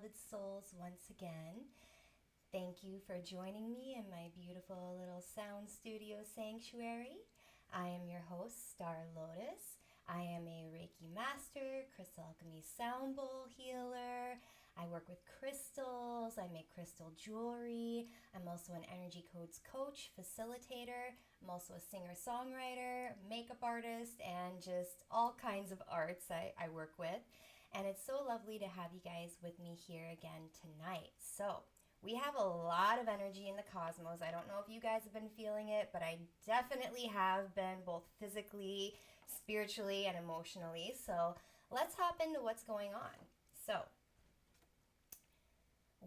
beloved souls, once again. Thank you for joining me in my beautiful little sound studio sanctuary. I am your host, Star Lotus. I am a Reiki master, crystal alchemy sound bowl healer. I work with crystals. I make crystal jewelry. I'm also an energy codes coach, facilitator. I'm also a singer-songwriter, makeup artist, and just all kinds of arts I work with. And it's so lovely to have you guys with me here again tonight. So, we have a lot of energy in the cosmos. I don't know if you guys have been feeling it, but I definitely have been, both physically, spiritually, and emotionally. So, let's hop into what's going on. So,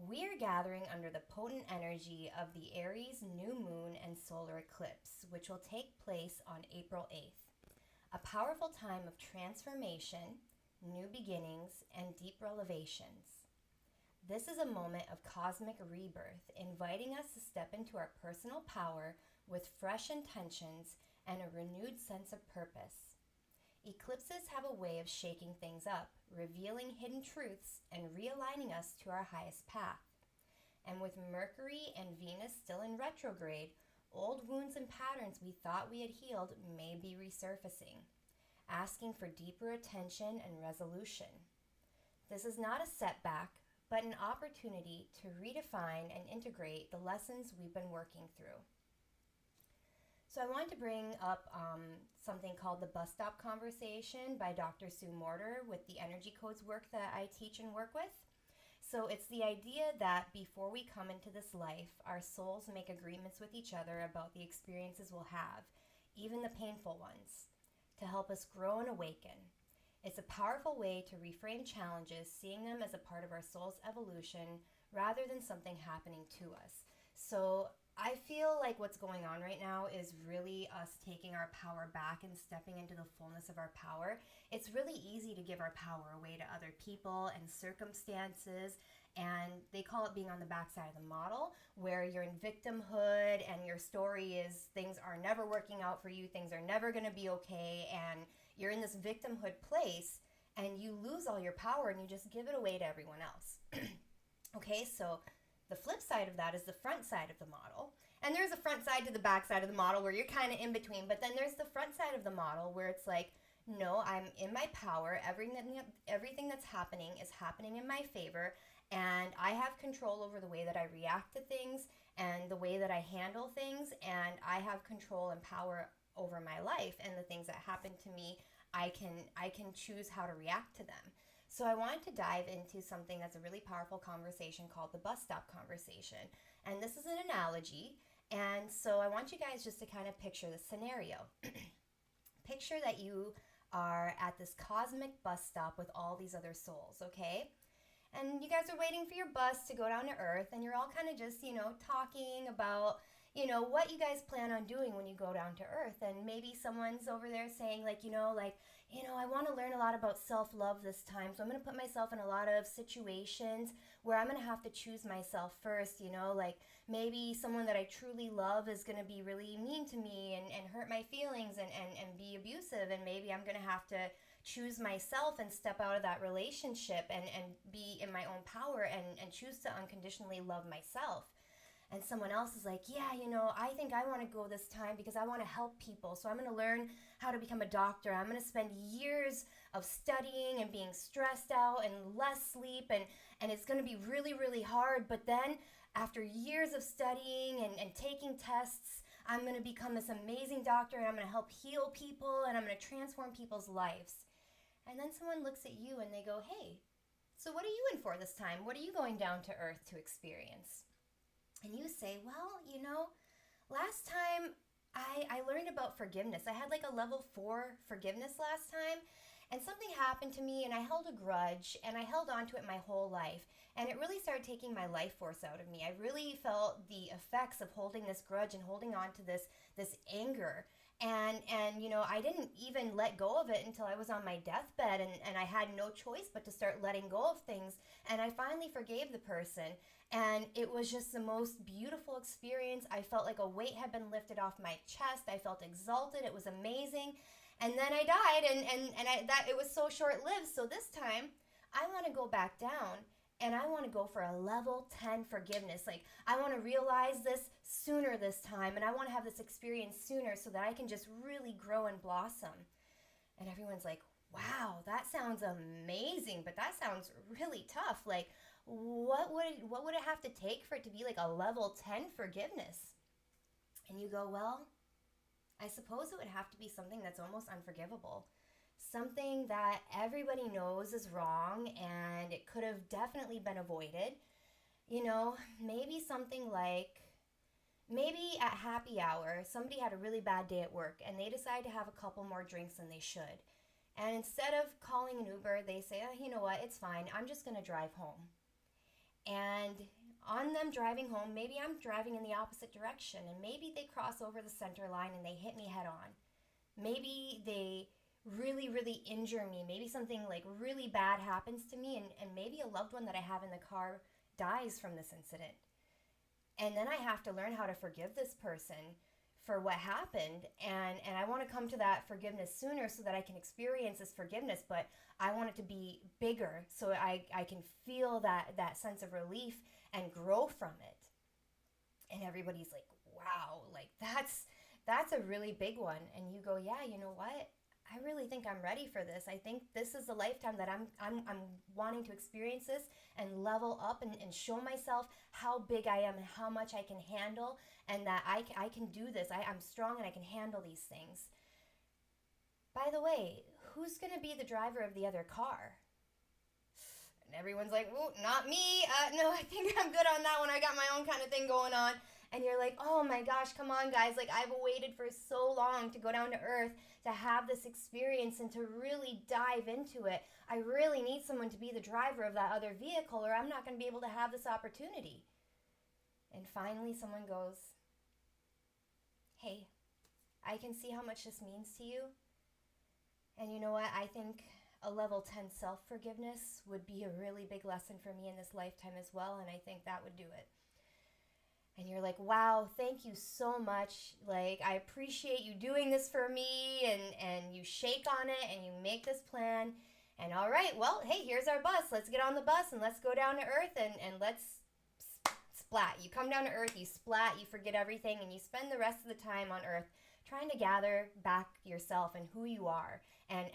we are gathering under the potent energy of the Aries new moon and solar eclipse, which will take place on April 8th. A powerful time of transformation, new beginnings, and deep revelations. This is a moment of cosmic rebirth, inviting us to step into our personal power with fresh intentions and a renewed sense of purpose. Eclipses have a way of shaking things up, revealing hidden truths, and realigning us to our highest path. And with Mercury and Venus still in retrograde, old wounds and patterns we thought we had healed may be resurfacing, asking for deeper attention and resolution. This is not a setback, but an opportunity to redefine and integrate the lessons we've been working through. So I wanted to bring up something called the Bus Stop Conversation by Dr. Sue Morter with the Energy Codes work that I teach and work with. So it's the idea that before we come into this life, our souls make agreements with each other about the experiences we'll have, even the painful ones, to help us grow and awaken. It's a powerful way to reframe challenges, seeing them as a part of our soul's evolution rather than something happening to us. So I feel like what's going on right now is really us taking our power back and stepping into the fullness of our power. It's really easy to give our power away to other people and circumstances, and they call it being on the backside of the model, where you're in victimhood and your story is things are never working out for you, things are never going to be okay, and you're in this victimhood place and you lose all your power and you just give it away to everyone else. Okay, so the flip side of that is the front side of the model. And there's a front side to the back side of the model where you're kind of in between. But then there's the front side of the model where it's like, no, I'm in my power. Everything that's happening is happening in my favor. And I have control over the way that I react to things and the way that I handle things. And I have control and power over my life and the things that happen to me. I can choose how to react to them. So I wanted to dive into something that's a really powerful conversation called the bus stop conversation. And this is an analogy. And so I want you guys just to kind of picture the scenario. Picture that you are at this cosmic bus stop with all these other souls, okay? And you guys are waiting for your bus to go down to Earth, and you're all kind of just, talking about what you guys plan on doing when you go down to Earth. And maybe someone's over there saying I want to learn a lot about self-love this time. So I'm going to put myself in a lot of situations where I'm going to have to choose myself first, like maybe someone that I truly love is going to be really mean to me and hurt my feelings and be abusive. And maybe I'm going to have to choose myself and step out of that relationship and be in my own power and choose to unconditionally love myself. And someone else is like, I think I want to go this time because I want to help people. So I'm going to learn how to become a doctor. I'm going to spend years of studying and being stressed out and less sleep. And it's going to be really, really hard. But then after years of studying and taking tests, I'm going to become this amazing doctor and I'm going to help heal people and I'm going to transform people's lives. And then someone looks at you and they go, hey, so what are you in for this time? What are you going down to Earth to experience? And you say, well, last time I learned about forgiveness. I had like a level 4 forgiveness last time, and something happened to me and I held a grudge and I held on to it my whole life. And it really started taking my life force out of me. I really felt the effects of holding this grudge and holding on to this anger. And I didn't even let go of it until I was on my deathbed, and I had no choice but to start letting go of things. And I finally forgave the person. And it was just the most beautiful experience. I felt like a weight had been lifted off my chest. I felt exalted. It was amazing. And then I died, and it was so short-lived. So this time, I want to go back down And I want to go for a level 10 forgiveness. Like, I want to realize this sooner this time, and I want to have this experience sooner so that I can just really grow and blossom. And everyone's like, wow, that sounds amazing, but that sounds really tough. Like, what would it have to take for it to be like a level 10 forgiveness? And you go, well, I suppose it would have to be something that's almost unforgivable. Something that everybody knows is wrong and it could have definitely been avoided. You know, maybe something like, maybe at happy hour, somebody had a really bad day at work and they decide to have a couple more drinks than they should. And instead of calling an Uber, they say, oh, you know what, it's fine, I'm just going to drive home. And on them driving home, maybe I'm driving in the opposite direction and maybe they cross over the center line and they hit me head on. Maybe they really injure me. Maybe something like really bad happens to me, and maybe a loved one that I have in the car dies from this incident. And then I have to learn how to forgive this person for what happened, and I want to come to that forgiveness sooner so that I can experience this forgiveness, but I want it to be bigger so I can feel that sense of relief and grow from it. And everybody's like, wow, like that's a really big one. And you go, yeah, you know what? I really think I'm ready for this. I think this is the lifetime that I'm wanting to experience this and level up and show myself how big I am and how much I can handle, and that I can do this. I'm strong and I can handle these things. By the way, who's going to be the driver of the other car? And everyone's like, well, not me. No, I think I'm good on that one. I got my own kind of thing going on. And you're like, oh my gosh, come on guys. Like, I've waited for so long to go down to earth, to have this experience and to really dive into it. I really need someone to be the driver of that other vehicle or I'm not going to be able to have this opportunity. And finally someone goes, hey, I can see how much this means to you. And you know what? I think a level 10 self-forgiveness would be a really big lesson for me in this lifetime as well. And I think that would do it. And you're like, wow, thank you so much. Like, I appreciate you doing this for me. And you shake on it and you make this plan. And all right, well, hey, here's our bus. Let's get on the bus and let's go down to earth and let's splat. You come down to earth, you splat, you forget everything, and you spend the rest of the time on earth trying to gather back yourself and who you are. And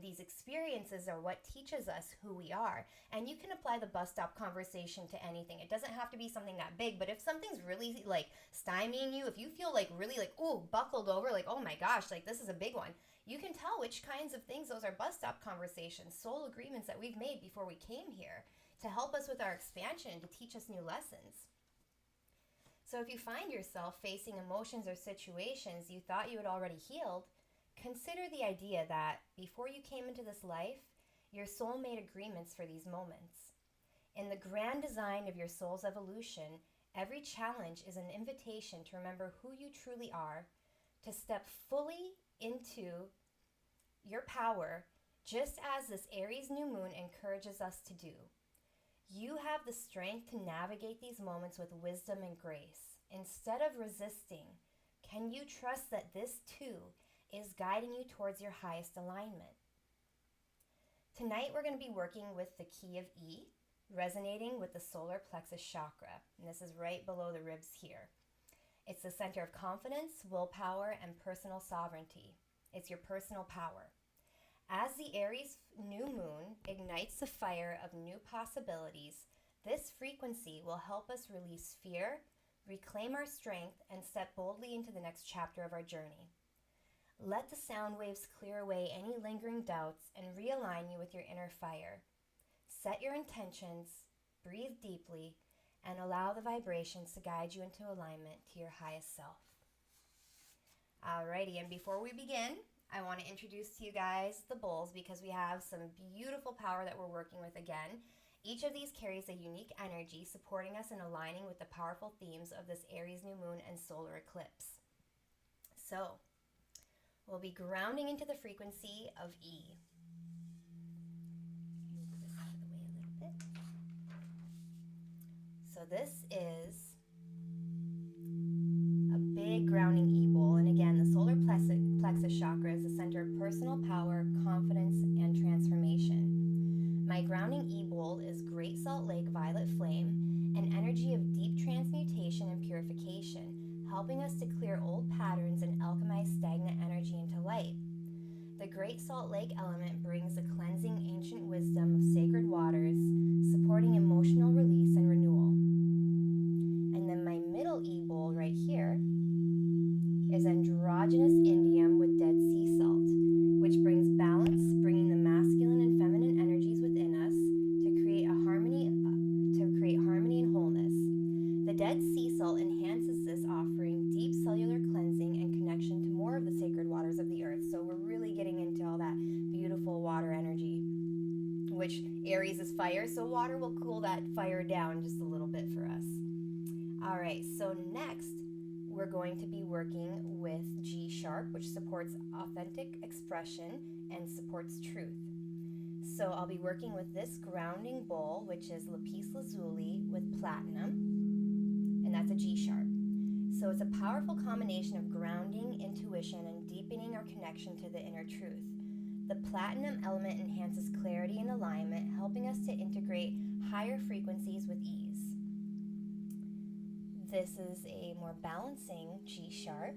these experiences are what teaches us who we are. And you can apply the bus stop conversation to anything. It doesn't have to be something that big, but if something's really like stymieing you, if you feel like really like, oh, buckled over, like, oh my gosh, like this is a big one, you can tell which kinds of things those are bus stop conversations, soul agreements that we've made before we came here to help us with our expansion and to teach us new lessons. So if you find yourself facing emotions or situations you thought you had already healed, consider the idea that before you came into this life, your soul made agreements for these moments. In the grand design of your soul's evolution, every challenge is an invitation to remember who you truly are, to step fully into your power, just as this Aries new moon encourages us to do. You have the strength to navigate these moments with wisdom and grace. Instead of resisting, can you trust that this too is guiding you towards your highest alignment? Tonight we're going to be working with the key of E, resonating with the solar plexus chakra, and this is right below the ribs here. It's the center of confidence, willpower, and personal sovereignty. It's your personal power. As the Aries new moon ignites the fire of new possibilities, this frequency will help us release fear, reclaim our strength, and step boldly into the next chapter of our journey. Let the sound waves clear away any lingering doubts and realign you with your inner fire. Set your intentions, breathe deeply, and allow the vibrations to guide you into alignment to your highest self. Alrighty, and before we begin, I want to introduce to you guys the bowls because we have some beautiful power that we're working with again. Each of these carries a unique energy supporting us and aligning with the powerful themes of this Aries new moon and solar eclipse. So, we'll be grounding into the frequency of E. Move this out of the way a little bit. So this is a big grounding E bowl, and again, the solar plexus chakra is the center of personal power, confidence, and transformation. My grounding E-bowl is Great Salt Lake Violet Flame, an energy of deep transmutation and purification, helping us to clear old patterns and alchemize stagnant energy into light. The Great Salt Lake element brings the cleansing ancient wisdom of sacred waters, supporting emotional release and renewal. And then my middle E-bowl right here is androgynous indium with Dead Sea Salt, which brings balance, bringing the masculine and feminine energies within us to create harmony and wholeness. The Dead Sea Salt enhances this, offering deep cellular cleansing and connection to more of the sacred waters of the earth. So we're really getting into all that beautiful water energy, which Aries is fire, so water will cool that fire down just a little bit for us. All right, so next we're going to be working with G sharp, which supports authentic expression and supports truth. So I'll be working with this grounding bowl, which is lapis lazuli with platinum, and that's a G sharp. So it's a powerful combination of grounding, intuition, and deepening our connection to the inner truth. The platinum element enhances clarity and alignment, helping us to integrate higher frequencies with ease. This is a more balancing G sharp.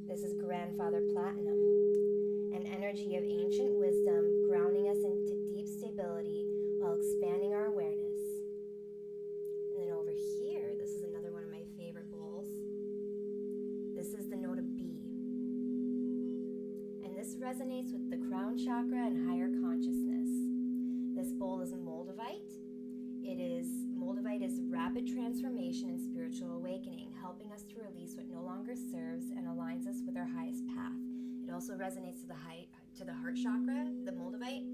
This is grandfather platinum, an energy of ancient wisdom, grounding us into deep stability while expanding our awareness. And then over here, this is another one of my favorite bowls. This is the note of B. And this resonates with the crown chakra and higher consciousness. This bowl is moldavite. Moldavite is rapid transformation and spiritual awakening, helping us to release what no longer serves and aligns us with our highest path. It also resonates to the heart chakra, the moldavite.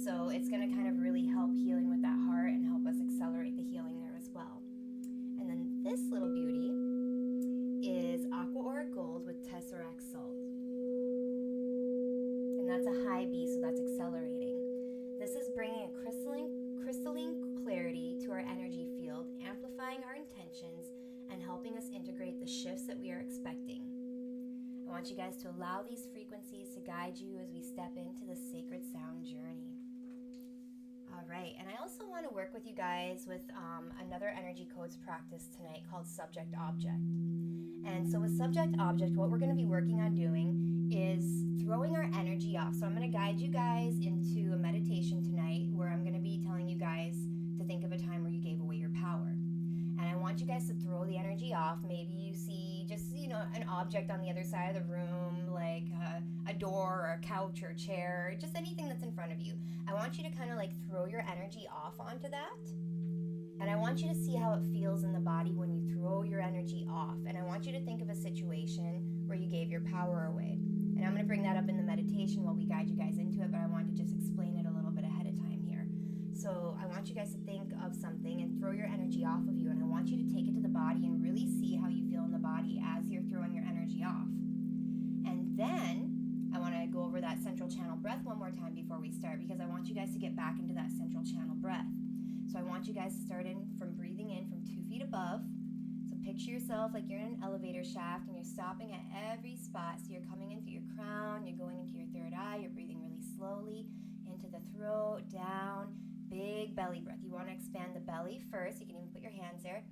So it's going to kind of really help healing with that heart and help us accelerate the healing there as well. And then this little beauty is aqua auric gold with tesseract salt. And that's a high B, so that's accelerating. This is bringing a crystalline clarity to our energy field, amplifying our intentions and helping us integrate the shifts that we are expecting. I want you guys to allow these frequencies to guide you as we step into the sacred sound journey. All right, and I also want to work with you guys with another energy codes practice tonight called subject object. And so with subject object, what we're going to be working on doing is throwing our energy off. So I'm going to guide you guys into a meditation tonight where I'm going to be telling you guys to think of a time where you gave away your power. And I want you guys to throw the energy off. Maybe you see just, an object on the other side of the room, like a door or a couch or a chair, just anything that's in front of you. I want you to kind of like throw your energy off onto that. And I want you to see how it feels in the body when you throw your energy off. And I want you to think of a situation where you gave your power away. And I'm going to bring that up in the meditation while we guide you guys into it, but I want to just explain it a little bit ahead of time here. So I want you guys to think of something and throw your energy off of you, and I want you to take it to the body and really see how you feel in the body as you're throwing your energy off. And then I want to go over that central channel breath one more time before we start, because I want you guys to get back into that central channel breath. So I want you guys to start from breathing in from 2 feet above. So picture yourself like you're in an elevator shaft and you're stopping at every spot. So you're coming in through your crown, you're going into your third eye, you're breathing really slowly into the throat, down, big belly breath. You want to expand the belly first. You can even put your hands there.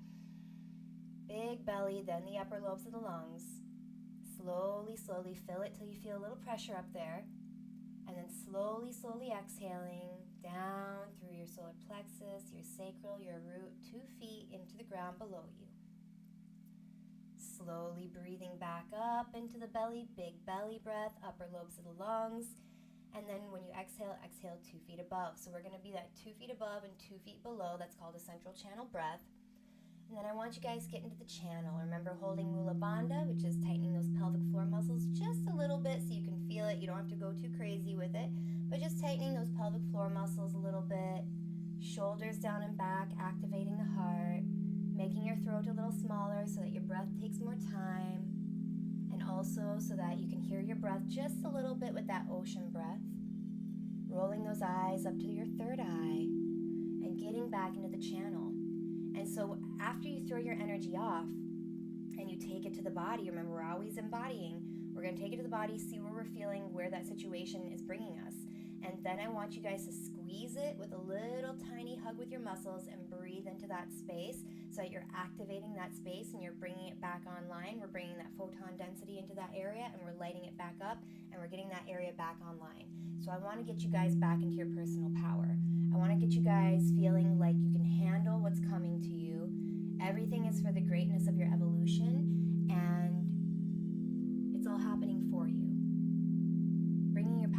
Big belly, then the upper lobes of the lungs. Slowly fill it till you feel a little pressure up there. And then slowly exhaling down through your solar plexus, your sacral, your root, 2 feet into the ground below you. Slowly breathing back up into the belly, big belly breath, upper lobes of the lungs. And then when you exhale 2 feet above. So we're going to be that 2 feet above and 2 feet below. That's called a central channel breath. And then I want you guys to get into the channel. Remember holding Mula Bandha, which is tightening those pelvic floor muscles just a little bit so you can feel it. You don't have to go too crazy with it, but just tightening those pelvic floor muscles a little bit. Shoulders down and back, activating the heart, making your throat a little smaller so that your breath takes more time, and also so that you can hear your breath just a little bit with that ocean breath. Rolling those eyes up to your third eye and getting back into the channel. And so after you throw your energy off and you take it to the body, remember we're always embodying, we're going to take it to the body, see where we're feeling, where that situation is bringing us. And then I want you guys to squeeze it with a little tiny hug with your muscles and breathe into that space so that you're activating that space and you're bringing it back online. We're bringing that photon density into that area and we're lighting it back up and we're getting that area back online. So I want to get you guys back into your personal power. I want to get you guys feeling like you can handle what's coming to you. Everything is for the greatness of your evolution, and it's all happening for you. Bringing your